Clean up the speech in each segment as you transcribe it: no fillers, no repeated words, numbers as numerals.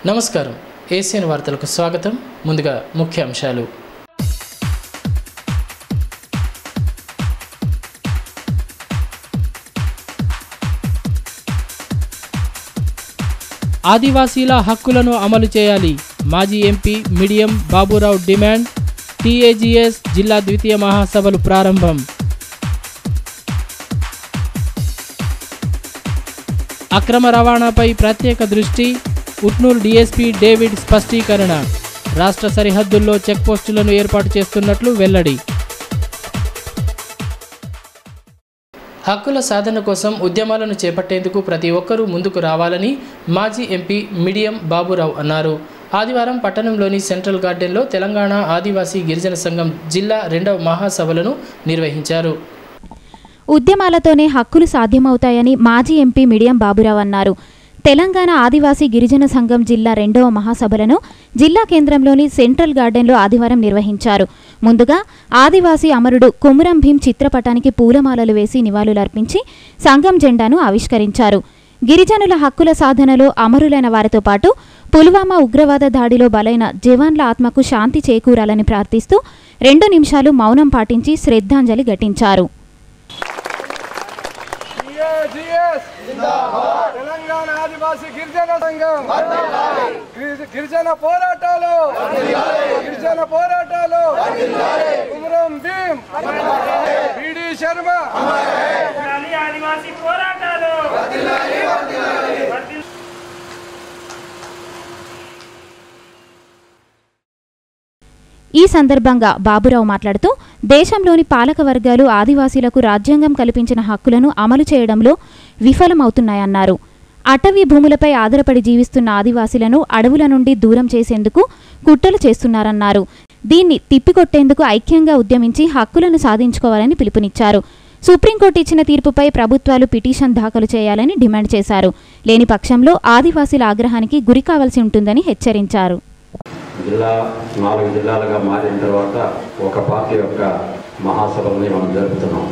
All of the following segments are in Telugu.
నమస్కారం ఏసియన్ వార్తలకు స్వాగతం. ముందుగా ముఖ్య అంశాలు. ఆదివాసీల హక్కులను అమలు చేయాలి. మాజీ MP Midiyam Baburao demand. TAGS జిల్లా ద్వితీయ మహాసభలు ప్రారంభం. అక్రమ రవాణాపై ప్రత్యేక దృష్టి. ఉట్నూరు డీఎస్పీ డేవిడ్ స్పష్టీకరణ. రాష్ట్ర సరిహద్దుల్లో చెక్పోస్టులను ఏర్పాటు చేస్తున్నట్లు వెల్లడి. హక్కుల సాధన కోసం ఉద్యమాలను చేపట్టేందుకు ప్రతి ఒక్కరూ ముందుకు రావాలని మాజీ ఎంపీ మిడియం బాబురావు అన్నారు. ఆదివారం పట్టణంలోని సెంట్రల్ గార్డెన్లో తెలంగాణ ఆదివాసీ గిరిజన సంఘం జిల్లా 2వ మహాసభలను నిర్వహించారు. ఉద్యమాలతోనే హక్కులు సాధ్యమవుతాయని మాజీ ఎంపీ మిడియం బాబురావు అన్నారు. తెలంగాణ ఆదివాసీ గిరిజన సంఘం జిల్లా 2వ మహాసభలను జిల్లా కేంద్రంలోని సెంట్రల్ గార్డెన్లో ఆదివారం నిర్వహించారు. ముందుగా ఆదివాసీ అమరుడు కుమురం భీం చిత్రపటానికి పూలమాలలు వేసి నివాళులర్పించి సంఘం జెండాను ఆవిష్కరించారు. గిరిజనుల హక్కుల సాధనలో అమరులైన వారితో పాటు పుల్వామా ఉగ్రవాద దాడిలో బలైన జవాన్ల ఆత్మకు శాంతి చేకూరాలని ప్రార్థిస్తూ 2 నిమిషాలు మౌనం పాటించి శ్రద్ధాంజలి ఘటించారు. తెలంగాణ ఆదివాసీ గిరిజన సంఘం గిరిజన పోరాటాలు కుమురం భీం బిడి శర్మ ఆదివాసీ పోరాటాలు. ఈ సందర్భంగా బాబురావు మాట్లాడుతూ దేశంలోని పాలక వర్గాలు ఆదివాసీలకు రాజ్యాంగం కల్పించిన హక్కులను అమలు చేయడంలో విఫలమవుతున్నాయన్నారు. అటవీ భూములపై ఆధారపడి జీవిస్తున్న ఆదివాసీలను అడవుల నుండి దూరం చేసేందుకు కుట్రలు చేస్తున్నారన్నారు. దీన్ని తిప్పికొట్టేందుకు ఐక్యంగా ఉద్యమించి హక్కులను సాధించుకోవాలని పిలుపునిచ్చారు. సుప్రీంకోర్టు ఇచ్చిన తీర్పుపై ప్రభుత్వాలు పిటిషన్ దాఖలు చేయాలని డిమాండ్ చేశారు. లేని పక్షంలో ఆదివాసీల ఆగ్రహానికి గురి కావాల్సి ఉంటుందని హెచ్చరించారు. జిల్లా 4 జిల్లాలుగా మారిన తర్వాత ఒక పార్టీ యొక్క మహాసభల్ని మనం జరుపుతున్నాం.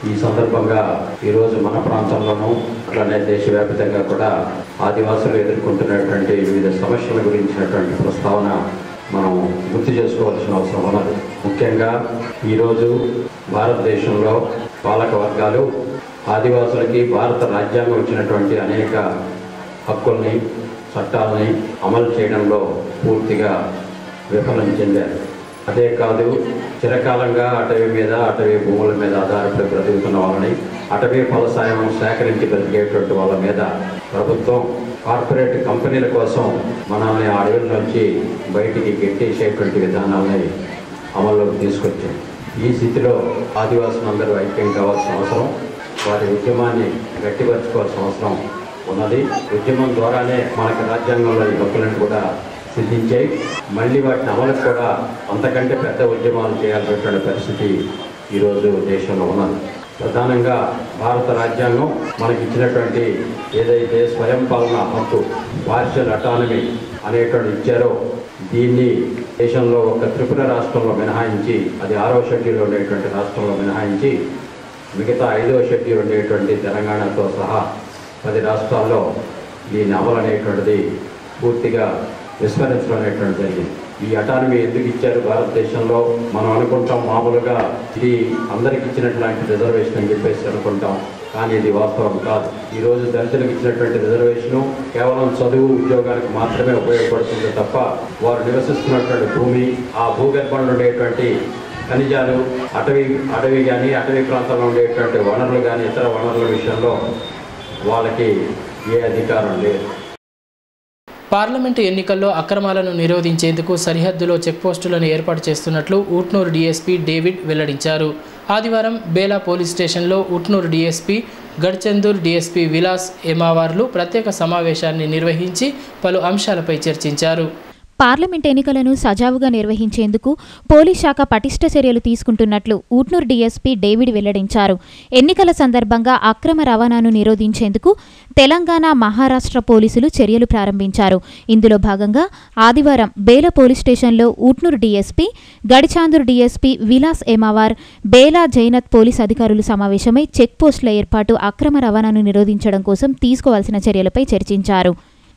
ఈ సందర్భంగా ఈరోజు మన ప్రాంతంలోనూ అట్లనే దేశవ్యాప్తంగా కూడా ఆదివాసులు ఎదుర్కొంటున్నటువంటి వివిధ సమస్యల గురించినటువంటి ప్రస్తావన మనం గుర్తు చేసుకోవాల్సిన అవసరం ఉన్నది. ముఖ్యంగా ఈరోజు భారతదేశంలో పాలక వర్గాలు ఆదివాసులకి భారత రాజ్యాంగం ఇచ్చినటువంటి అనేక హక్కుల్ని చట్టాలని అమలు చేయడంలో పూర్తిగా విఫలం చెందారు. అదే కాదు, చిరకాలంగా అటవీ భూముల మీద ఆధారపడి బ్రతుకుతున్న వాళ్ళని, అటవీ ఫలసాయం సేకరించి బ్రతికేటువంటి వాళ్ళ మీద ప్రభుత్వం కార్పొరేట్ కంపెనీల కోసం మనల్ని అడవుల నుంచి బయటికి గెట్టేసేటువంటి విధానాలని అమల్లోకి తీసుకొచ్చాయి. ఈ స్థితిలో ఆదివాసులందరూ ఐక్యం కావాల్సిన అవసరం, వారి ఉద్యమాన్ని గట్టిపరచుకోవాల్సిన అవసరం ఉన్నది. ఉద్యమం ద్వారానే మనకి రాజ్యాంగంలో ఈ హక్కులను కూడా సిద్ధించాయి. మళ్ళీ వాటిని అమలుకు కూడా అంతకంటే పెద్ద ఉద్యమాలు చేయాల్సినటువంటి పరిస్థితి ఈరోజు దేశంలో ఉన్నది. ప్రధానంగా భారత రాజ్యాంగం మనకి ఇచ్చినటువంటి ఏదైతే స్వయం పాలన హక్కు, పార్షియల్ అటానమీ అనేటువంటి ఇచ్చారో, దీన్ని దేశంలో ఒక త్రిపుర రాష్ట్రంలో మినహాయించి, అది 6వ షెడ్యూల్ ఉండేటువంటి రాష్ట్రంలో మినహాయించి మిగతా 5వ షెడ్యూల్ ఉండేటువంటి తెలంగాణతో సహా 10 రాష్ట్రాల్లో దీని అమలు అనేటువంటిది పూర్తిగా విస్మరించడం అనేటువంటి జరిగింది. ఈ అటానమీ ఎందుకు ఇచ్చారు భారతదేశంలో? మనం అనుకుంటాం మామూలుగా ఇది అందరికి ఇచ్చినట్లాంటి రిజర్వేషన్ అని చెప్పేసి అనుకుంటాం, కానీ ఇది వాస్తవం కాదు. ఈరోజు దళితులకు ఇచ్చినటువంటి రిజర్వేషను కేవలం చదువు ఉద్యోగానికి మాత్రమే ఉపయోగపడుతుంది తప్ప వారు నివసిస్తున్నటువంటి భూమి, ఆ భూగర్భంలో ఉండేటువంటి ఖనిజాలు, అటవీ కానీ అటవీ ప్రాంతంలో ఉండేటువంటి వనరులు కానీ ఇతర వనరుల విషయంలో వాళ్ళకి ఏ అధికారం లేదు. పార్లమెంటు ఎన్నికల్లో అక్రమాలను నిరోధించేందుకు సరిహద్దులో చెక్పోస్టులను ఏర్పాటు చేస్తున్నట్లు ఉట్నూరు డీఎస్పీ డేవిడ్ వెల్లడించారు. ఆదివారం బేలా పోలీస్ స్టేషన్లో ఉట్నూరు డీఎస్పీ, గడ్చందూర్ డీఎస్పీ విలాస్ ఎమావార్లు ప్రత్యేక సమావేశాన్ని నిర్వహించి పలు అంశాలపై చర్చించారు. పార్లమెంట్ ఎన్నికలను సజావుగా నిర్వహించేందుకు పోలీస్ శాఖ పటిష్ట చర్యలు తీసుకుంటున్నట్లు ఉట్నూరు డీఎస్పీ డేవిడ్ వెల్లడించారు. ఎన్నికల సందర్భంగా అక్రమ రవాణాను నిరోధించేందుకు తెలంగాణ, మహారాష్ట్ర పోలీసులు చర్యలు ప్రారంభించారు. ఇందులో భాగంగా ఆదివారం బేలా పోలీస్ స్టేషన్లో Utnoor DSP, Gadchandur DSP Vilas Emawar, Bela Jainath police అధికారులు సమావేశమై చెక్ పోస్టుల ఏర్పాటు, అక్రమ రవాణాను నిరోధించడం కోసం తీసుకోవాల్సిన చర్యలపై చర్చించారు.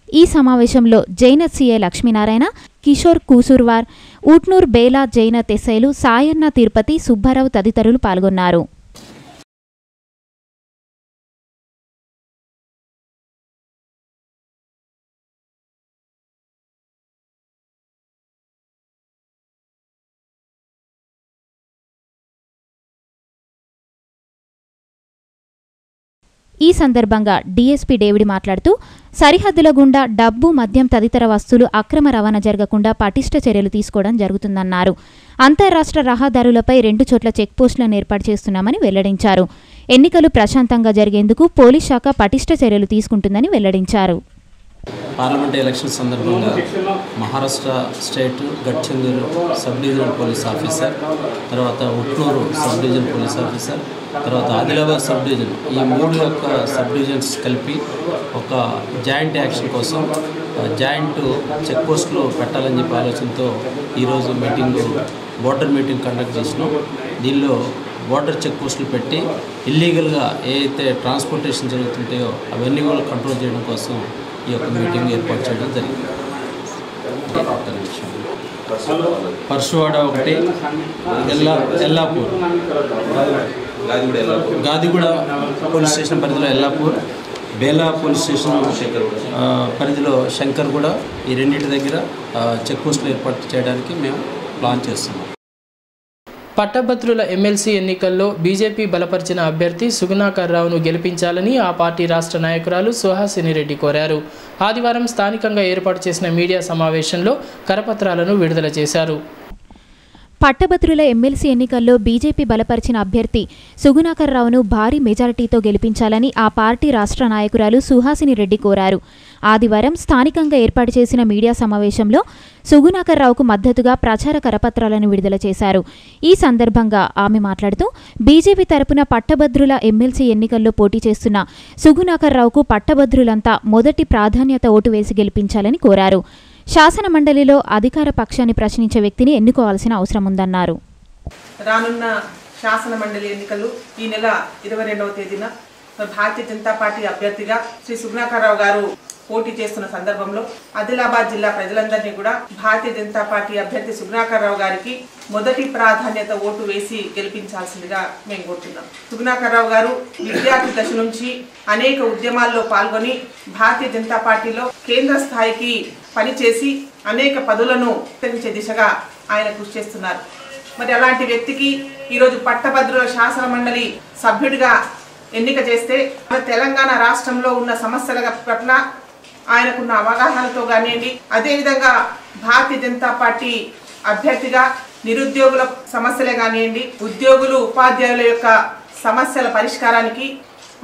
ఈ సమావేశంలో జైనత్ సిఐ లక్ష్మీనారాయణ, కిషోర్ కూసూర్వార్, ఊట్నూర్ బేలా జైనత్ ఎస్ఐలు సాయన్న తిరుపతి, సుబ్బారావు తదితరులు పాల్గొన్నారు. ఈ సందర్భంగా డీఎస్పీ డేవిడ్ మాట్లాడుతూ సరిహద్దుల గుండా డబ్బు, మద్యం తదితర వస్తువులు అక్రమ రవాణా జరగకుండా పటిష్ట చర్యలు తీసుకోవడం జరుగుతుందన్నారు. అంతర్రాష్ట్ర రహదారులపై 2 చోట్ల చెక్పోస్టులను ఏర్పాటు చేస్తున్నామని వెల్లడించారు. ఎన్నికలు ప్రశాంతంగా జరిగేందుకు పోలీస్ శాఖ పటిష్ట చర్యలు తీసుకుంటుందని వెల్లడించారు. పార్లమెంట్ ఎలక్షన్ సందర్భంగా Maharashtra state Gadchandur sub divisional police officer, తర్వాత Utnoor sub division police officer, తర్వాత ఆదిలాబాద్ సబ్ డివిజన్, ఈ 3 యొక్క సబ్ డివిజన్స్ కలిపి ఒక జాయింట్ యాక్షన్ కోసం జాయింట్ చెక్ పోస్టులు పెట్టాలని చెప్పి ఆలోచనతో ఈరోజు బోర్డర్ మీటింగ్ కండక్ట్ చేసినాం. దీనిలో బోర్డర్ చెక్ పోస్టులు పెట్టి ఇల్లీగల్గా ఏదైతే ట్రాన్స్పోర్టేషన్ జరుగుతుంటాయో అవన్నీ కూడా కంట్రోల్ చేయడం కోసం ఈ యొక్క మీటింగ్ ఏర్పాటు చేయడం జరిగింది. పర్షువాడ 1, ఎల్లాపూర్, గాదిగూడ పోలీస్ స్టేషన్ పరిధిలో ఎల్లాపూర్, బేలా పోలీస్ స్టేషన్ పరిధిలో శంకర్గూడ, ఈ రెండింటి దగ్గర చెక్ పోస్టులు ఏర్పాటు చేయడానికి మేము ప్లాన్ చేస్తున్నాం. పట్టభద్రుల ఎమ్మెల్సీ ఎన్నికల్లో బీజేపీ బలపరిచిన అభ్యర్థి సుగుణాకర్ రావును గెలిపించాలని ఆ పార్టీ రాష్ట్ర నాయకురాలు సుహాసిని రెడ్డి కోరారు. ఆదివారం స్థానికంగా ఏర్పాటు చేసిన మీడియా సమావేశంలో కరపత్రాలను విడుదల చేశారు. పట్టభద్రుల ఎమ్మెల్సీ ఎన్నికల్లో బీజేపీ బలపరిచిన అభ్యర్థి సుగుణాకర్ రావును భారీ మెజారిటీతో గెలిపించాలని ఆ పార్టీ రాష్ట్ర నాయకురాలు సుహాసిని రెడ్డి కోరారు. ఆదివారం స్థానికంగా ఏర్పాటు చేసిన మీడియా సమావేశంలో సుగుణాకర్ రావుకు మద్దతుగా ప్రచార కరపత్రాలను విడుదల చేశారు. ఈ సందర్భంగా ఆమె మాట్లాడుతూ బీజేపీ తరపున పట్టభద్రుల ఎమ్మెల్సీ ఎన్నికల్లో పోటీ చేస్తున్న సుగుణాకర్ రావుకు పట్టభద్రులంతా మొదటి ప్రాధాన్యత ఓటు వేసి గెలిపించాలని కోరారు. శాసన మండలిలో అధికార పక్షాన్ని ప్రశ్నించే వ్యక్తిని ఎన్నుకోవాల్సిన అవసరం ఉందన్నారు. రానున్న శాసన మండలి ఎన్నికలు ఈ నెల 22వ తేదీన భారతీయ జనతా పార్టీ అభ్యర్థిగా శ్రీ సుగుణాకర్ రావు గారు పోటీ చేస్తున్న సందర్భంలో ఆదిలాబాద్ జిల్లా ప్రజలందరినీ కూడా భారతీయ జనతా పార్టీ అభ్యర్థి సుగుణాకర్ రావు గారికి మొదటి ప్రాధాన్యత ఓటు వేసి గెలిపించాల్సిందిగా మేము కోరుతున్నాం. సుగుణాకర్ రావు గారు విద్యార్థి దశ నుంచి అనేక ఉద్యమాల్లో పాల్గొని భారతీయ జనతా పార్టీలో కేంద్ర స్థాయికి పనిచేసి అనేక పదవులను విస్తరించే దిశగా ఆయన కృషి చేస్తున్నారు. మరి అలాంటి వ్యక్తికి ఈరోజు పట్టభద్రుల శాసన మండలి సభ్యుడిగా ఎన్నిక చేస్తే మన తెలంగాణ రాష్ట్రంలో ఉన్న సమస్యల పట్ల ఆయనకున్న అవగాహనతో కానివ్వండి, అదేవిధంగా భారతీయ జనతా పార్టీ అభ్యర్థిగా నిరుద్యోగుల సమస్యలే కానివ్వండి, ఉద్యోగులు ఉపాధ్యాయుల యొక్క సమస్యల పరిష్కారానికి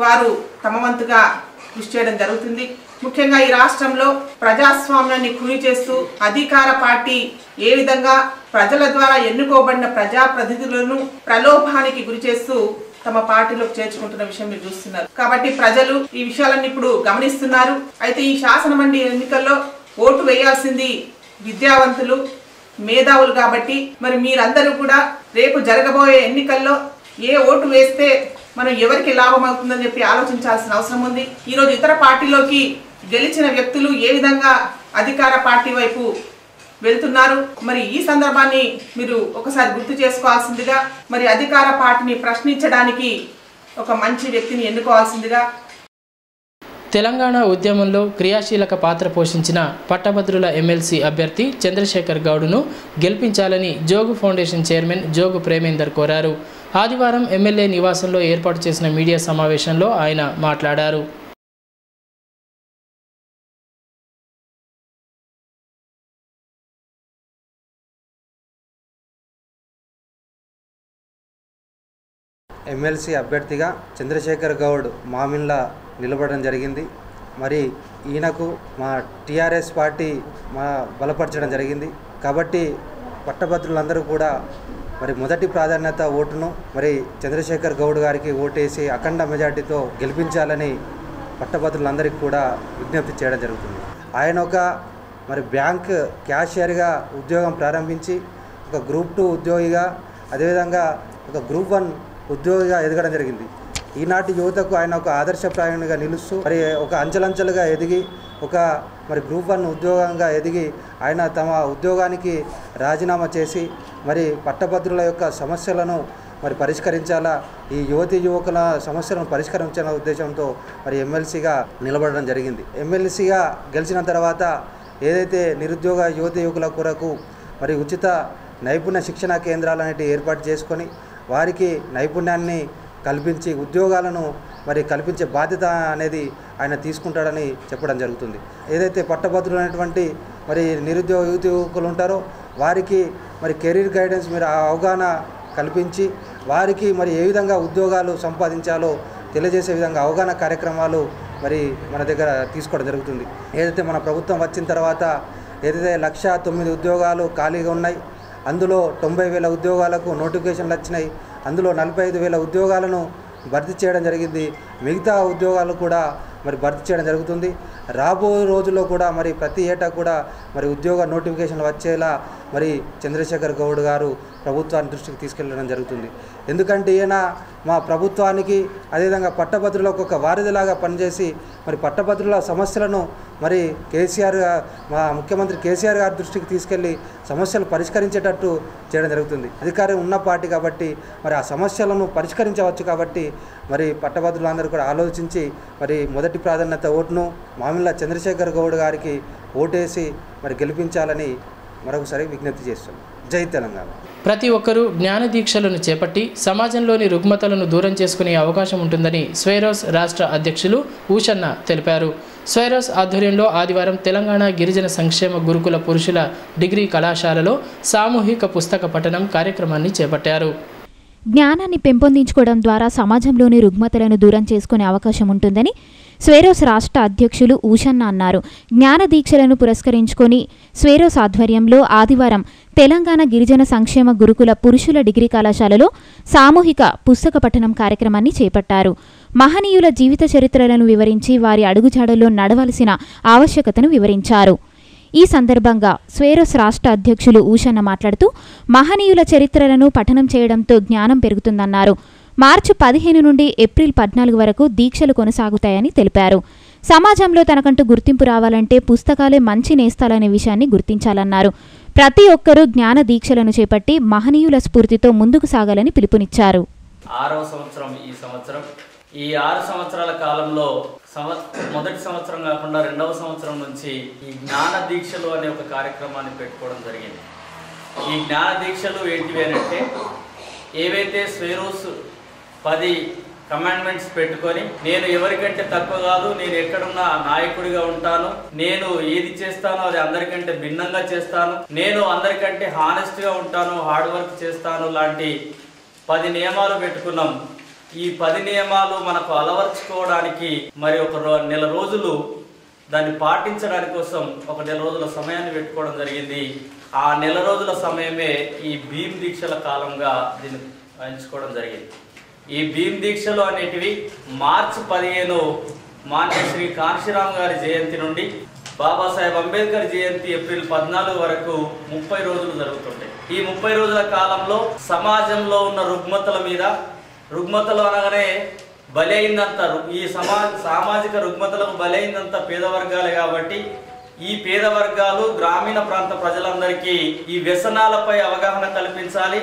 వారు తమ వంతుగా కృషి చేయడం జరుగుతుంది. ముఖ్యంగా ఈ రాష్ట్రంలో ప్రజాస్వామ్యాన్ని కూని చేస్తూ అధికార పార్టీ ఏ విధంగా ప్రజల ద్వారా ఎన్నుకోబడిన ప్రజాప్రతినిధులను ప్రలోభానికి గురి చేస్తూ తమ పార్టీలోకి చేర్చుకుంటున్న విషయం మీరు చూస్తున్నారు. కాబట్టి ప్రజలు ఈ విషయాలన్నీ ఇప్పుడు గమనిస్తున్నారు. అయితే ఈ శాసన మండలి ఎన్నికల్లో ఓటు వేయాల్సింది విద్యావంతులు, మేధావులు. కాబట్టి మరి మీరందరూ కూడా రేపు జరగబోయే ఎన్నికల్లో ఏ ఓటు వేస్తే మనం ఎవరికి లాభం అవుతుందని చెప్పి ఆలోచించాల్సిన అవసరం ఉంది. ఈరోజు ఇతర పార్టీలోకి గెలిచిన వ్యక్తులు ఏ విధంగా అధికార పార్టీ వైపు వెళ్తున్నారు, మరి ఈ సందర్భాన్ని మీరు ఒకసారి గుర్తు చేసుకోవాల్సిందిగా, మరి అధికార పార్టీని ప్రశ్నించడానికి ఒక మంచి వ్యక్తిని ఎన్నుకోవాల్సిందిగా. తెలంగాణ ఉద్యమంలో క్రియాశీలక పాత్ర పోషించిన పట్టభద్రుల ఎమ్మెల్సీ అభ్యర్థి చంద్రశేఖర్ గౌడ్ను గెలిపించాలని జోగు ఫౌండేషన్ చైర్మన్ జోగు ప్రేమేందర్ కోరారు. ఆదివారం ఎమ్మెల్యే నివాసంలో ఏర్పాటు చేసిన మీడియా సమావేశంలో ఆయన మాట్లాడారు. ఎమ్మెల్సీ అభ్యర్థిగా చంద్రశేఖర్ గౌడ్ మామిన్లా నిలబడడం జరిగింది. మరి ఈయనకు మా టీఆర్ఎస్ పార్టీ బలపరచడం జరిగింది. కాబట్టి పట్టభద్రులందరూ కూడా మరి మొదటి ప్రాధాన్యత ఓటును మరి చంద్రశేఖర్ గౌడ్ గారికి ఓటేసి అఖండ మెజార్టీతో గెలిపించాలని పట్టభద్రులందరికీ కూడా విజ్ఞప్తి చేయడం జరుగుతుంది. ఆయన ఒక మరి బ్యాంక్ క్యాషియర్గా ఉద్యోగం ప్రారంభించి ఒక గ్రూప్ 2 ఉద్యోగిగా, అదేవిధంగా ఒక గ్రూప్ 1 ఉద్యోగిగా ఎదగడం జరిగింది. ఈనాటి యువతకు ఆయన ఒక ఆదర్శప్రాయంగా నిలుస్తూ మరి ఒక అంచెలంచెలుగా ఎదిగి ఒక మరి గ్రూప్ 1 ఉద్యోగంగా ఎదిగి ఆయన తమ ఉద్యోగానికి రాజీనామా చేసి మరి పట్టభద్రుల యొక్క సమస్యలను మరి పరిష్కరించాలా, ఈ యువకుల సమస్యలను పరిష్కరించాలనే ఉద్దేశంతో మరి ఎమ్మెల్సీగా నిలబడడం జరిగింది. ఎమ్మెల్సీగా గెలిచిన తర్వాత ఏదైతే నిరుద్యోగ యువకుల కొరకు మరి ఉచిత నైపుణ్య శిక్షణా కేంద్రాలు అనేటివి ఏర్పాటు చేసుకొని వారికి నైపుణ్యాన్ని కల్పించి ఉద్యోగాలను మరి కల్పించే బాధ్యత అనేది ఆయన తీసుకుంటాడని చెప్పడం జరుగుతుంది. ఏదైతే పట్టభద్రులు అనేటువంటి మరి నిరుద్యోగ యువకులు ఉంటారో వారికి మరి కెరీర్ గైడెన్స్ మీరు అవగాహన కల్పించి వారికి మరి ఏ విధంగా ఉద్యోగాలు సంపాదించాలో తెలియజేసే విధంగా అవగాహన కార్యక్రమాలు మరి మన దగ్గర తీసుకోవడం జరుగుతుంది. ఏదైతే మన ప్రభుత్వం వచ్చిన తర్వాత ఏదైతే 1,09,000 ఉద్యోగాలు ఖాళీగా ఉన్నాయి, అందులో 90,000 ఉద్యోగాలకు నోటిఫికేషన్లు వచ్చినాయి. అందులో 45,000 ఉద్యోగాలను భర్తీ చేయడం జరిగింది. మిగతా ఉద్యోగాలు కూడా మరి భర్తీ చేయడం జరుగుతుంది. రాబోయే రోజుల్లో కూడా మరి ప్రతి ఏటా కూడా మరి ఉద్యోగ నోటిఫికేషన్లు వచ్చేలా మరి చంద్రశేఖర్ గౌడ్ గారు ప్రభుత్వాన్ని దృష్టికి తీసుకెళ్లడం జరుగుతుంది. ఎందుకంటే ఈయన మా ప్రభుత్వానికి అదేవిధంగా పట్టభద్రులకు ఒక వారధిలాగా పనిచేసి మరి పట్టభద్రుల సమస్యలను మరి మా ముఖ్యమంత్రి కేసీఆర్ గారి దృష్టికి తీసుకెళ్లి సమస్యలు పరిష్కరించేటట్టు చేయడం జరుగుతుంది. అధికారం ఉన్న పార్టీ కాబట్టి మరి ఆ సమస్యలను పరిష్కరించవచ్చు కాబట్టి మరి పట్టభద్రులందరూ కూడా ఆలోచించి మరి మొదటి ప్రాధాన్యత ఓటును మామిళ్ళ చంద్రశేఖర్ గౌడ్ గారికి ఓటేసి మరి గెలిపించాలని మరొకసారి విజ్ఞప్తి చేస్తున్నాం. జై తెలంగాణ. ప్రతి ఒక్కరూ జ్ఞాన దీక్షలను చేపట్టి సమాజంలోని రుగ్మతలను దూరం చేసుకునే అవకాశం ఉంటుందని స్వేరోస్ రాష్ట్ర అధ్యక్షులు ఊషన్న తెలిపారు. స్వేరోస్ ఆధ్వర్యంలో ఆదివారం తెలంగాణ గిరిజన సంక్షేమ గురుకుల పురుషుల డిగ్రీ కళాశాలలో సామూహిక పుస్తక పఠనం కార్యక్రమాన్ని చేపట్టారు. జ్ఞానాన్ని పెంపొందించుకోవడం ద్వారా సమాజంలోని రుగ్మతలను దూరం చేసుకునే అవకాశం ఉంటుందని స్వేరోస్ రాష్ట్ర అధ్యక్షులు ఊషన్న అన్నారు. జ్ఞాన దీక్షలను పురస్కరించుకొని స్వేరోస్ ఆధ్వర్యంలో ఆదివారం తెలంగాణ గిరిజన సంక్షేమ గురుకుల పురుషుల డిగ్రీ కళాశాలలో సామూహిక పుస్తక పఠనం కార్యక్రమాన్ని చేపట్టారు. మహనీయుల జీవిత చరిత్రలను వివరించి వారి అడుగుజాడల్లో నడవలసిన ఆవశ్యకతను వివరించారు. ఈ సందర్భంగా స్వేరోస్ రాష్ట్ర అధ్యక్షులు ఊషన్న మాట్లాడుతూ మహనీయుల చరిత్రలను పఠనం చేయడంతో జ్ఞానం పెరుగుతుందన్నారు. మార్చి 15 నుండి ఏప్రిల్ 14 వరకు దీక్షలు కొనసాగుతాయని తెలిపారు. సమాజంలో తనకంటూ గుర్తింపు రావాలంటే పుస్తకాలే మంచి నేస్తాలనే విషయాన్ని గుర్తించాలన్నారు. ప్రతి ఒక్కరూ జ్ఞాన దీక్షలను చేపట్టి మహనీయుల స్ఫూర్తితో ముందుకు సాగాలని పిలుపునిచ్చారు. 6వ సంవత్సరం ఈ సంవత్సరం. ఈ 6 సంవత్సరాల కాలంలో మొదటి సంవత్సరం కాకుండా 2వ సంవత్సరం నుంచి ఈ జ్ఞాన దీక్షలు అనే ఒక కార్యక్రమాన్ని పెట్టుకోవడం జరిగింది. ఈ జ్ఞాన దీక్షలు ఏంటివి అంటే ఏవైతే స్వేరోస్ 10 కమాండ్మెంట్స్ పెట్టుకొని నేను ఎవరికంటే తక్కువ కాదు, నేను ఎక్కడున్నా నాయకుడిగా ఉంటాను, నేను ఏది చేస్తానో అది అందరికంటే భిన్నంగా చేస్తాను, నేను అందరికంటే హానెస్ట్గా ఉంటాను, హార్డ్ వర్క్ చేస్తాను లాంటి 10 నియమాలు పెట్టుకున్నాం. ఈ 10 నియమాలు మనకు అలవర్చుకోవడానికి మరి ఒక నెల రోజులు దాన్ని పాటించడానికి కోసం ఒక నెల రోజుల సమయాన్ని పెట్టుకోవడం జరిగింది. ఆ నెల రోజుల సమయమే ఈ భీమ్ దీక్షల కాలంగా దీన్ని ఎంచుకోవడం జరిగింది. ఈ భీమ్ దీక్షలు అనేటివి మార్చి 15 మాన్య శ్రీ కాంశీరామ్ గారి జయంతి నుండి బాబాసాహెబ్ అంబేద్కర్ జయంతి ఏప్రిల్ 14 వరకు 30 రోజులు జరుగుతుంటాయి. ఈ 30 రోజుల కాలంలో సమాజంలో ఉన్న రుగ్మతల మీద, రుగ్మతలు అనగానే బలైందంత ఈ సామాజిక రుగ్మతలకు బలైందంత పేద వర్గాలే కాబట్టి ఈ పేద వర్గాలు గ్రామీణ ప్రాంత ప్రజలందరికీ ఈ వ్యసనాలపై అవగాహన కల్పించాలి,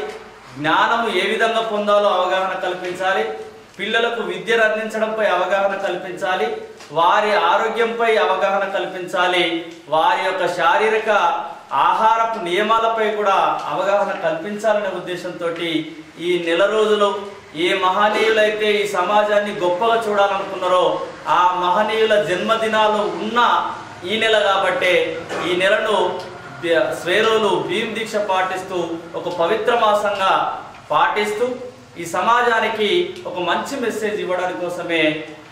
జ్ఞానము ఏ విధంగా పొందాలో అవగాహన కల్పించాలి, పిల్లలకు విద్యను అందించడంపై అవగాహన కల్పించాలి, వారి ఆరోగ్యంపై అవగాహన కల్పించాలి, వారి యొక్క శారీరక ఆహారపు నియమాలపై కూడా అవగాహన కల్పించాలనే ఉద్దేశంతో ఈ నెల రోజులు ఏ మహనీయులైతే ఈ సమాజాన్ని గొప్పగా చూడాలనుకున్నారో ఆ మహనీయుల జన్మదినాలు ఉన్న ఈ నెల కాబట్టే ఈ నెలను స్వేరోలు భీమ్ దీక్ష పాటిస్తూ ఒక పవిత్ర మాసంగా పాటిస్తూ ఈ సమాజానికి ఒక మంచి మెసేజ్ ఇవ్వడానికి కోసమే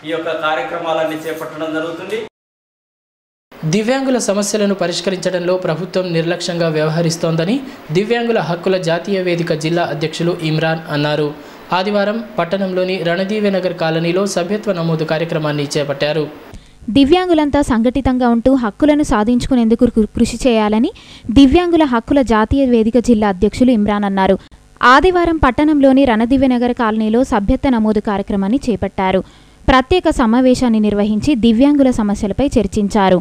ఈ యొక్క కార్యక్రమాలన్నీ చేపట్టడం జరుగుతుంది. దివ్యాంగుల సమస్యలను పరిష్కరించడంలో ప్రభుత్వం నిర్లక్ష్యంగా వ్యవహరిస్తోందని దివ్యాంగుల హక్కుల జాతీయ వేదిక జిల్లా అధ్యక్షులు ఇమ్రాన్ అన్నారు. ఆదివారం పట్టణంలోని రణదీవెనగర్ కాలనీలో సభ్యత్వ నమోదు కార్యక్రమాన్ని చేపట్టారు. దివ్యాంగులంతా సంఘటితంగా ఉంటూ హక్కులను సాధించుకునేందుకు కృషి చేయాలని దివ్యాంగుల హక్కుల జాతీయ వేదిక జిల్లా అధ్యక్షులు ఇమ్రాన్ అన్నారు. ఆదివారం పట్టణంలోని రణదివ్యనగర్ కాలనీలో సభ్యత్వ నమోదు కార్యక్రమాన్ని చేపట్టారు. ప్రత్యేక సమావేశాన్ని నిర్వహించి దివ్యాంగుల సమస్యలపై చర్చించారు.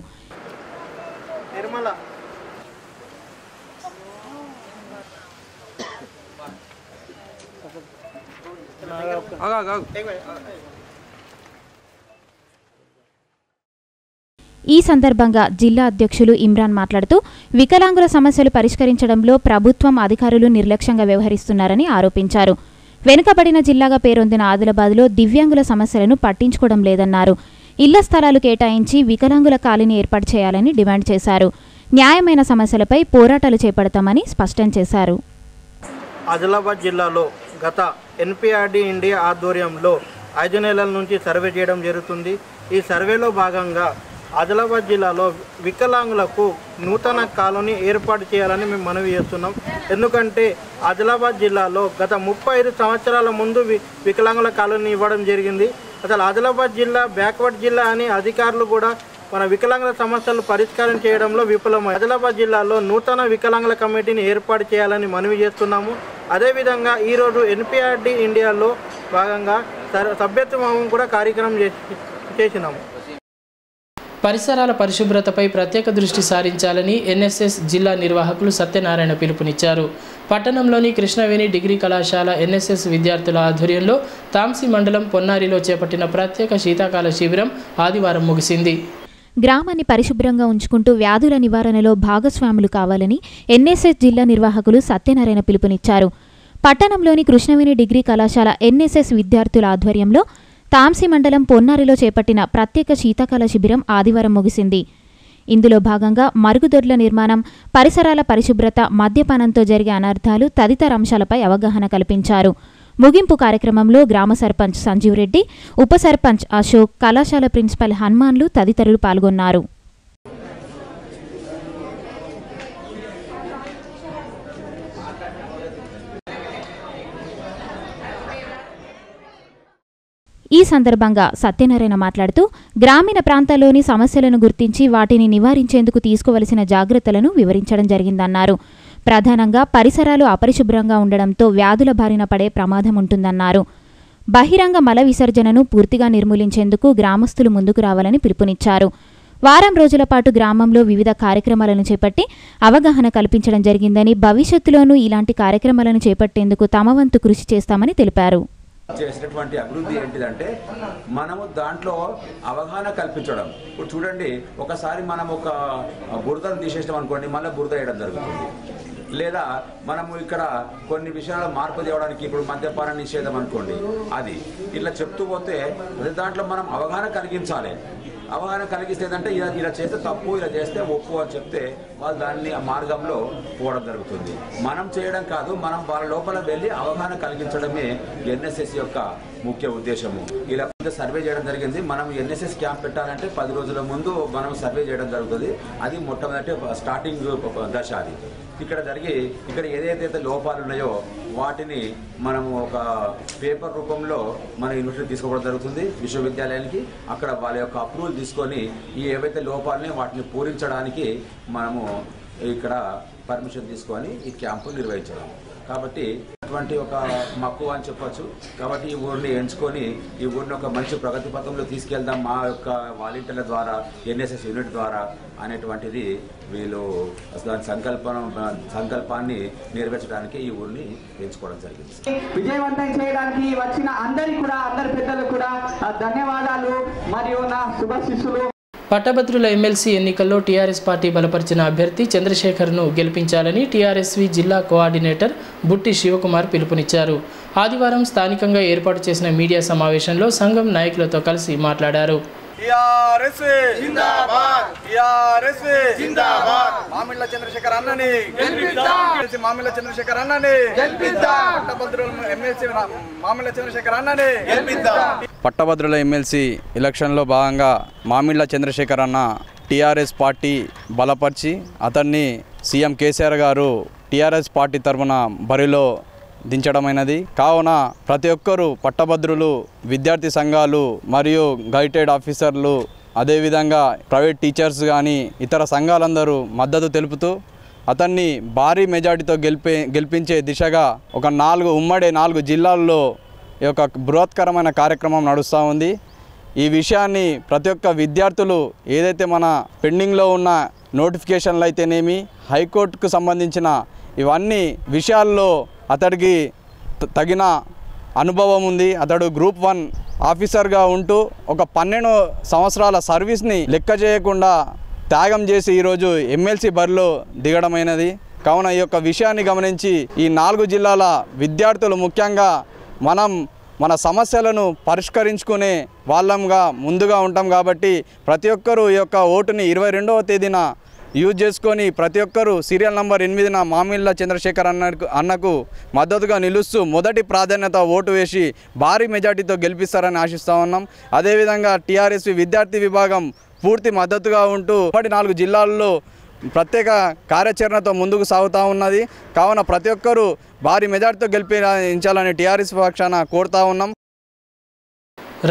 ఈ సందర్భంగా జిల్లా అధ్యక్షులు ఇమ్రాన్ మాట్లాడుతూ వికలాంగుల సమస్యలు పరిష్కరించడంలో ప్రభుత్వం అధికారులు నిర్లక్ష్యంగా వ్యవహరిస్తున్నారని ఆరోపించారు. వెనుకబడిన జిల్లాగా పేరొందిన ఆదిలాబాద్లో దివ్యాంగుల సమస్యలను పట్టించుకోవడం లేదన్నారు. ఇళ్ల స్థలాలు కేటాయించి వికలాంగుల కాలనీ ఏర్పాటు చేయాలని డిమాండ్ చేశారు. న్యాయమైన సమస్యలపై పోరాటాలు చేపడతామని స్పష్టం చేశారు. ఆదిలాబాద్ జిల్లాలో గత ఎన్పిఆర్డి ఇండియా ఆధ్వర్యంలో 5 నెలల నుంచి సర్వే చేయడం జరుగుతుంది. ఈ సర్వేలో భాగంగా ఆదిలాబాద్ జిల్లాలో వికలాంగులకు నూతన కాలనీ ఏర్పాటు చేయాలని మేము మనవి చేస్తున్నాం. ఎందుకంటే ఆదిలాబాద్ జిల్లాలో గత 35 సంవత్సరాల ముందు వికలాంగుల కాలనీ ఇవ్వడం జరిగింది. అసలు ఆదిలాబాద్ జిల్లా బ్యాక్వర్డ్ జిల్లా అని అధికారులు కూడా మన వికలాంగుల సమస్యలు పరిష్కారం చేయడంలో విఫలమై ఆదిలాబాద్ జిల్లాలో నూతన వికలాంగుల కమిటీని ఏర్పాటు చేయాలని మనవి చేస్తున్నాము. అదేవిధంగా ఈరోజు ఎన్పిఆర్డి ఇండియాలో భాగంగా సభ్యత్వం కూడా కార్యక్రమం చేసినాము. పరిసరాల పరిశుభ్రతపై ప్రత్యేక దృష్టి సారించాలని ఎన్ఎస్ఎస్ జిల్లా నిర్వాహకులు సత్యనారాయణ పిలుపునిచ్చారు. పట్టణంలోని కృష్ణవేణి డిగ్రీ కళాశాల ఎన్ఎస్ఎస్ విద్యార్థుల ఆధ్వర్యంలో తాంసీ మండలం పొన్నారిలో చేపట్టిన ప్రత్యేక శీతాకాల శిబిరం ఆదివారం ముగిసింది. గ్రామాన్ని పరిశుభ్రంగా ఉంచుకుంటూ వ్యాధుల నివారణలో భాగస్వాములు కావాలని ఎన్ఎస్ఎస్ జిల్లా నిర్వాహకులు సత్యనారాయణ పిలుపునిచ్చారు. పట్టణంలోని కృష్ణవేణి డిగ్రీ కళాశాల ఎన్ఎస్ఎస్ విద్యార్థుల ఆధ్వర్యంలో తాంసీ మండలం పొన్నారిలో చేపట్టిన ప్రత్యేక శీతాకాల శిబిరం ఆదివారం ముగిసింది. ఇందులో భాగంగా మరుగుదొడ్ల నిర్మాణం, పరిసరాల పరిశుభ్రత, మద్యపానంతో జరిగే అనర్థాలు తదితర అంశాలపై అవగాహన కల్పించారు. ముగింపు కార్యక్రమంలో గ్రామ సర్పంచ్ సంజీవ్ రెడ్డి, ఉప సర్పంచ్ అశోక్, కళాశాల ప్రిన్సిపల్ హనుమాన్లు తదితరులు పాల్గొన్నారు. ఈ సందర్భంగా సత్యనారాయణ మాట్లాడుతూ గ్రామీణ ప్రాంతాల్లోని సమస్యలను గుర్తించి వాటిని నివారించేందుకు తీసుకోవలసిన జాగ్రత్తలను వివరించడం జరిగిందన్నారు. ప్రధానంగా పరిసరాలు అపరిశుభ్రంగా ఉండడంతో వ్యాధుల బారిన పడే ప్రమాదం ఉంటుందన్నారు. బహిరంగ మల విసర్జనను పూర్తిగా నిర్మూలించేందుకు గ్రామస్తులు ముందుకు రావాలని పిలుపునిచ్చారు. వారం రోజుల పాటు గ్రామంలో వివిధ కార్యక్రమాలను చేపట్టి అవగాహన కల్పించడం జరిగిందని, భవిష్యత్తులోనూ ఇలాంటి కార్యక్రమాలను చేపట్టేందుకు తమ వంతు కృషి చేస్తామని తెలిపారు. చేసినటువంటి అభివృద్ధి ఏంటిదంటే మనము దాంట్లో అవగాహన కల్పించడం. ఇప్పుడు చూడండి, ఒకసారి మనం ఒక బురదను తీసేసాం అనుకోండి, మళ్ళీ బురద వేయడం జరుగుతుంది. లేదా మనము ఇక్కడ కొన్ని విషయాల్లో మార్పు తేవడానికి ఇప్పుడు మద్యపాన నిషేధం అనుకోండి, అది ఇట్లా చెప్తూ పోతే దాంట్లో మనం అవగాహన కలిగించాలి. అవగాహన కలిగిస్తే ఏంటంటే ఇలా చేస్తే తప్పు, ఇలా చేస్తే ఒప్పు అని చెప్తే వాళ్ళు దాన్ని ఆ మార్గంలో పోవడం జరుగుతుంది. మనం చేయడం కాదు, మనం వాళ్ళ లోపల వెళ్ళి అవగాహన కలిగించడమే ఎన్ఎస్ఎస్ యొక్క ముఖ్య ఉద్దేశము. ఇలా సర్వే చేయడం జరిగింది. మనం ఎన్ఎస్ఎస్ క్యాంప్ పెట్టాలంటే 10 రోజుల ముందు మనం సర్వే చేయడం జరుగుతుంది. అది మొట్టమొదటి స్టార్టింగ్ దశ. అది ఇక్కడ ఏదైతే లోపాలు ఉన్నాయో వాటిని మనము ఒక పేపర్ రూపంలో మన యూనివర్సిటీ తీసుకోవడం జరుగుతుంది విశ్వవిద్యాలయానికి. అక్కడ వాళ్ళ యొక్క అప్రూవల్ తీసుకొని ఈ ఏవైతే లోపాలని వాటిని పూరించడానికి మనము ఇక్కడ పర్మిషన్ తీసుకొని ఈ క్యాంపు నిర్వహించడం. కాబట్టి అటువంటి ఒక మక్కువ అని చెప్పచ్చు. కాబట్టి ఈ ఊరిని ఎంచుకొని ఈ ఊరిని ఒక మంచి ప్రగతి పథంలో తీసుకెళ్దాం మా యొక్క వాలంటీర్ల ద్వారా, ఎన్ఎస్ఎస్ యూనిట్ ద్వారా అనేటువంటిది వీళ్ళు దాని సంకల్పాన్ని నెరవేర్చడానికి ఈ ఊరిని ఎంచుకోవడం జరిగింది. విజయవంతం చేయడానికి వచ్చిన అందరి పెద్దలకు కూడా ధన్యవాదాలు మరియు నా శుభాశీస్సులు. పట్టభద్రుల ఎమ్మెల్సీ ఎన్నికల్లో టీఆర్ఎస్ పార్టీ బలపరిచిన అభ్యర్థి చంద్రశేఖర్ను గెలిపించాలని టీఆర్ఎస్వి జిల్లా కోఆర్డినేటర్ బుట్టి శివకుమార్ పిలుపునిచ్చారు. ఆదివారం స్థానికంగా ఏర్పాటు చేసిన మీడియా సమావేశంలో సంఘం నాయకులతో కలిసి మాట్లాడారు. మామిళ్ళ చంద్రశేఖర్ అన్నని మామిళ్ళ చంద్రశేఖర్ అన్నని ఎమ్మెల్సీ మామిళ్ళ చంద్రశేఖర్ అన్నని పట్టభద్రుల ఎమ్మెల్సీ ఎలక్షన్లో భాగంగా మామిళ్ళ చంద్రశేఖర్ అన్న టీఆర్ఎస్ పార్టీ బలపరిచి అతన్ని సీఎం కేసీఆర్ గారు టీఆర్ఎస్ పార్టీ తరఫున బరిలో దించడమైనది. కావున ప్రతి ఒక్కరూ పట్టభద్రులు, విద్యార్థి సంఘాలు మరియు గైటెడ్ ఆఫీసర్లు, అదేవిధంగా ప్రైవేట్ టీచర్స్ కానీ ఇతర సంఘాలందరూ మద్దతు తెలుపుతూ అతన్ని భారీ మెజార్టీతో గెలిపించే దిశగా ఒక ఉమ్మడి 4 జిల్లాల్లో ఈ యొక్క బృహత్కరమైన కార్యక్రమం నడుస్తూ ఉంది. ఈ విషయాన్ని ప్రతి ఒక్క విద్యార్థులు ఏదైతే మన పెండింగ్లో ఉన్న నోటిఫికేషన్లు అయితేనేమి, హైకోర్టుకు సంబంధించిన ఇవన్నీ విషయాల్లో అతడికి తగిన అనుభవం ఉంది. అతడు గ్రూప్ 1 ఆఫీసర్గా ఉంటూ ఒక 12 సంవత్సరాల సర్వీస్ని లెక్క చేయకుండా త్యాగం చేసి ఈరోజు ఎమ్మెల్సీ బరిలో దిగడమైనది. కావున ఈ యొక్క విషయాన్ని గమనించి ఈ 4 జిల్లాల విద్యార్థులు ముఖ్యంగా మన సమస్యలను పరిష్కరించుకునే వాళ్ళంగా ముందుగా ఉంటాం కాబట్టి ప్రతి ఒక్కరూ ఈ యొక్క ఓటుని 22వ తేదీన యూజ్ చేసుకొని ప్రతి ఒక్కరూ సీరియల్ నంబర్ 8న మామిళ్ళ చంద్రశేఖర్ అన్నకు మద్దతుగా నిలుస్తూ మొదటి ప్రాధాన్యత ఓటు వేసి భారీ మెజార్టీతో గెలిపిస్తారని ఆశిస్తూ ఉన్నాం. అదేవిధంగా టీఆర్ఎస్ విద్యార్థి విభాగం పూర్తి మద్దతుగా ఉంటూ 4 జిల్లాల్లో ప్రత్యేక కార్యాచరణతో ముందుకు సాగుతూ ఉన్నది. కావున ప్రతి ఒక్కరూ భారీ మెజార్టీతో గెలిపించాలని టీఆర్ఎస్ పక్షాన కోరుతా ఉన్నాం.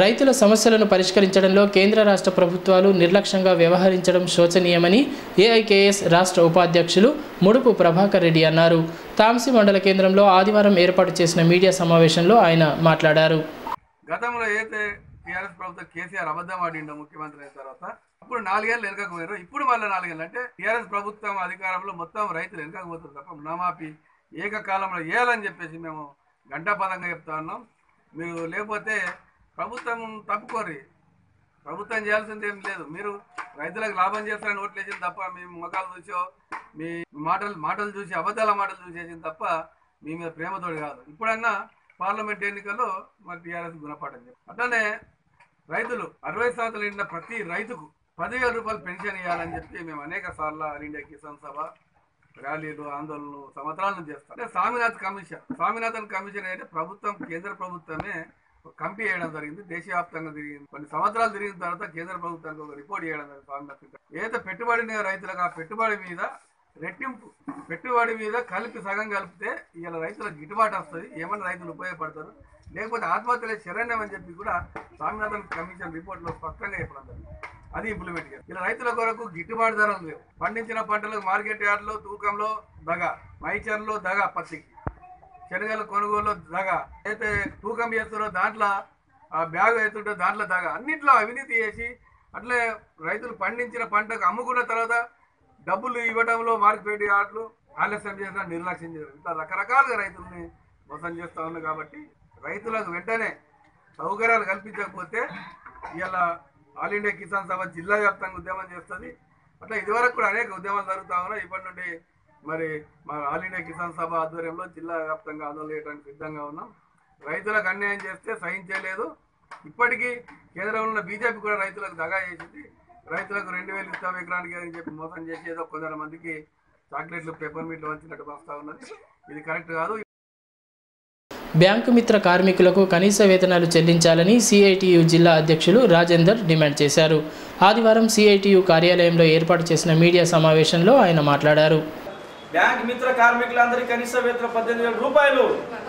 రైతుల సమస్యలను పరిష్కరించడంలో కేంద్ర రాష్ట్ర ప్రభుత్వాలు నిర్లక్ష్యంగా వ్యవహరించడం శోచనీయమని ఏఐకేఎస్ రాష్ట్ర ఉపాధ్యక్షులు ముడుపు ప్రభాకర్ రెడ్డి అన్నారు. తాంసీ మండల కేంద్రంలో ఆదివారం ఏర్పాటు చేసిన మీడియా సమావేశంలో ఆయన మాట్లాడారు. గతంలో అయితే టీఆర్ఎస్ ప్రభుత్వం కేసీఆర్ అబద్ధం ఆడిండో ముఖ్యమంత్రి అయిన తర్వాత అప్పుడు 4 ఏళ్ళు వెనకపోయారు. ఇప్పుడు మళ్ళీ 4 ఏళ్ళు అంటే టీఆర్ఎస్ ప్రభుత్వం అధికారంలో మొత్తం రైతులు వెనకపోతారు తప్ప రుణమాఫీ ఏకకాలంలో వేయాలని చెప్పేసి మేము గంటాపదంగా చెప్తా ఉన్నాం. మీరు లేకపోతే ప్రభుత్వం తప్పుకోరి, ప్రభుత్వం చేయాల్సింది ఏం లేదు. మీరు రైతులకు లాభం చేస్తారని ఓట్లు వేసింది తప్ప మీ ముఖాలు చూసో మీ మాటలు చూసి అబద్ధాల మాటలు చూసేసింది తప్ప మీ మీద ప్రేమతోడు కాదు. ఇప్పుడన్నా పార్లమెంట్ ఎన్నికల్లో మరి టీఆర్ఎస్ గుణపాఠం చెప్పి అట్లనే రైతులు 60 సంవత్సరాలు నిండిన ప్రతి రైతుకు 10,000 రూపాయలు పెన్షన్ ఇవ్వాలని చెప్పి మేము అనేక సార్లు ఆల్ ఇండియా కిసాన్ సభ ర్యాలీలు ఆందోళనలు సంవత్సరాల నుంచి చేస్తాం. అంటే స్వామినాథన్ కమిషన్ అయితే ప్రభుత్వం కేంద్ర ప్రభుత్వమే కమిటీ చేయడం జరిగింది. దేశవ్యాప్తంగా తిరిగింది. కొన్ని సంవత్సరాలు తిరిగిన తర్వాత కేంద్ర ప్రభుత్వానికి ఒక రిపోర్ట్ చేయడం జరిగింది. స్వామినాథన్ ఏదైతే పెట్టుబడిన రైతులకు ఆ పెట్టుబడి మీద రెట్టింపు పెట్టుబడి మీద కలిపి సగం కలిపితే ఇలా రైతులకు గిట్టుబాటు వస్తుంది, ఏమన్నా రైతులు ఉపయోగపడతారు, లేకపోతే ఆత్మహత్యలే శరణ్యం అని చెప్పి కూడా స్వామినాథన్ కమిషన్ రిపోర్ట్లో స్పష్టంగా చెప్పడం జరిగింది. అది ఇంప్లిమెంట్ చేయాలి. ఇలా రైతుల కొరకు గిట్టుబాటు ధరలు లేవు. పండించిన పంటలకు మార్కెట్ యార్డ్లో తూకంలో దగ, మైచర్లో దగ, పత్తికి శనగల కొనుగోలు దగ, అయితే తూకం చేస్తారో దాంట్లో ఆ బ్యాగ్ అవుతుంటే దాంట్లో దగ, అన్నింటిలో అవినీతి చేసి అట్లే రైతులు పండించిన పంటకు అమ్ముకున్న తర్వాత డబ్బులు ఇవ్వడంలో మార్కెట్ యార్డ్లు ఆలస్యం చేసిన నిర్లక్ష్యం చేశారు. ఇట్లా రకరకాలుగా రైతుల్ని మోసం చేస్తూ ఉన్నాయి. కాబట్టి రైతులకు వెంటనే సౌకర్యాలు కల్పించకపోతే ఇలా ఆల్ ఇండియా కిసాన్ సభ జిల్లా వ్యాప్తంగా ఉద్యమం చేస్తుంది. అట్లా ఇదివరకు కూడా అనేక ఉద్యమాలు జరుగుతూ ఉన్నాయి. ఇప్పటి నుండి మరి మా ఆల్ ఇండియా కిసాన్ సభ ఆధ్వర్యంలో జిల్లా వ్యాప్తంగా ఆందోళన చేయడానికి సిద్ధంగా ఉన్నాం. రైతులకు అన్యాయం చేస్తే సహించలేదు. ఇప్పటికీ కేంద్రంలో ఉన్న బీజేపీ కూడా రైతులకు దగా చేసింది. రైతులకు 2,000 ఇస్తాం ఎకరానికి అని చెప్పి మోసం చేసి ఏదో కొందరు మందికి చాక్లెట్లు పేపర్ మీట్లు వంచినట్టు వస్తూ ఉన్నది. ఇది కరెక్ట్ కాదు. బ్యాంకు మిత్ర కార్మికులకు కనీస వేతనాలు చెల్లించాలని సిఐటియు జిల్లా అధ్యక్షులు రాజేందర్ డిమాండ్ చేశారు. ఆదివారం సిఐటియు కార్యాలయంలో ఏర్పాటు చేసిన మీడియా సమావేశంలో ఆయన మాట్లాడారు. బ్యాంక్ మిత్ర కార్మికులందరికీ కనీస వేతనం 18,000 రూపాయలు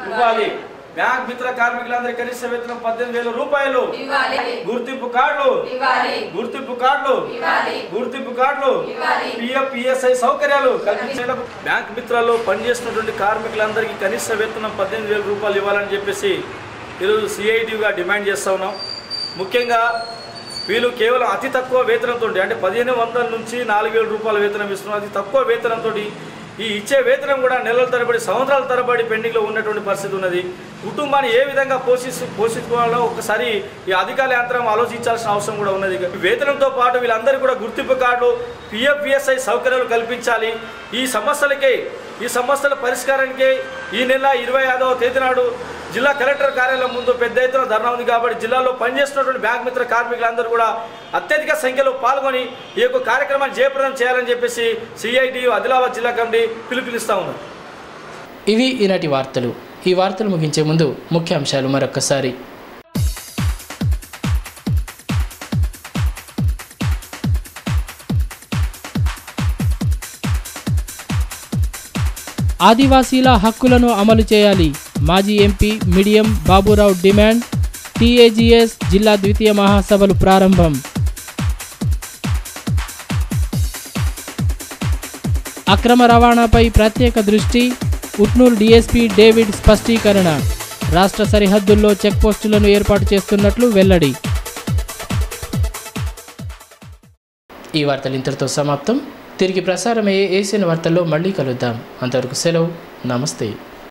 ఇవ్వాలి. బ్యాంక్ మిత్ర కార్మికులందరికీ కనీస వేతనం 18,000 రూపాయలు. గుర్తింపు కార్డులు పిఎఫ్ పిఎస్ఐ సౌకర్యాలు కల్పించేందుకు బ్యాంక్ మిత్రాల్లో పనిచేస్తున్నటువంటి కార్మికులందరికీ కనీస వేతనం 18,000 రూపాయలు ఇవ్వాలని చెప్పేసి ఈరోజు సిఐటిగా డిమాండ్ చేస్తూ ఉన్నాం. ముఖ్యంగా వీళ్ళు కేవలం అతి తక్కువ వేతనంతో అంటే 1,500 నుంచి 4,000 రూపాయల వేతనం ఇస్తున్నారు. అతి తక్కువ వేతనంతో ఈ ఇచ్చే వేతనం కూడా నెలల తరబడి సంవత్సరాల తరబడి పెండింగ్లో ఉన్నటువంటి పరిస్థితి ఉన్నది. కుటుంబాన్ని ఏ విధంగా పోషించుకోవాలో ఒకసారి ఈ అధికార యంత్రం ఆలోచించాల్సిన అవసరం కూడా ఉన్నది. వేతనంతో పాటు వీళ్ళందరికీ కూడా గుర్తింపు కార్డు పిఎఫ్ పిఎస్ఐ సౌకర్యాలు కల్పించాలి. ఈ సమస్యల పరిష్కారానికి ఈ నెల 25వ తేదీ నాడు జిల్లా కలెక్టర్ కార్యాలయం ముందు పెద్ద ఎత్తున ధర్నా ఉంది. కాబట్టి జిల్లాలో పనిచేస్తున్నటువంటి బ్యాంక్ మిత్ర కార్మికులందరూ కూడా అత్యధిక సంఖ్యలో పాల్గొని ఈ యొక్క కార్యక్రమాన్ని జయప్రదం చేయాలని చెప్పేసి సిఐటియు ఆదిలాబాద్ జిల్లా కమిటీ పిలుపునిస్తా ఉన్నారు. ఇవి ఈనాటి వార్తలు. ఈ వార్తలు ముగించే ముందు ముఖ్యాంశాలు మరొకసారి. ఆదివాసీల హక్కులను అమలు చేయాలి. మాజీ MP Midiyam Baburao demand. TAGS జిల్లా ద్వితీయ మహాసభలు ప్రారంభం. అక్రమ రవాణాపై ప్రత్యేక దృష్టి, ఉట్నూరు డీఎస్పీ డేవిడ్ స్పష్టీకరణ. రాష్ట్ర సరిహద్దుల్లో చెక్పోస్టులను ఏర్పాటు చేస్తున్నట్లు వెల్లడి. ఈ వార్తలు ఇంతటితో సమాప్తం. తిరిగి ప్రసారమయ్యే ఏసియన్ వార్తల్లో మళ్ళీ కలుద్దాం. అంతవరకు సెలవు. నమస్తే.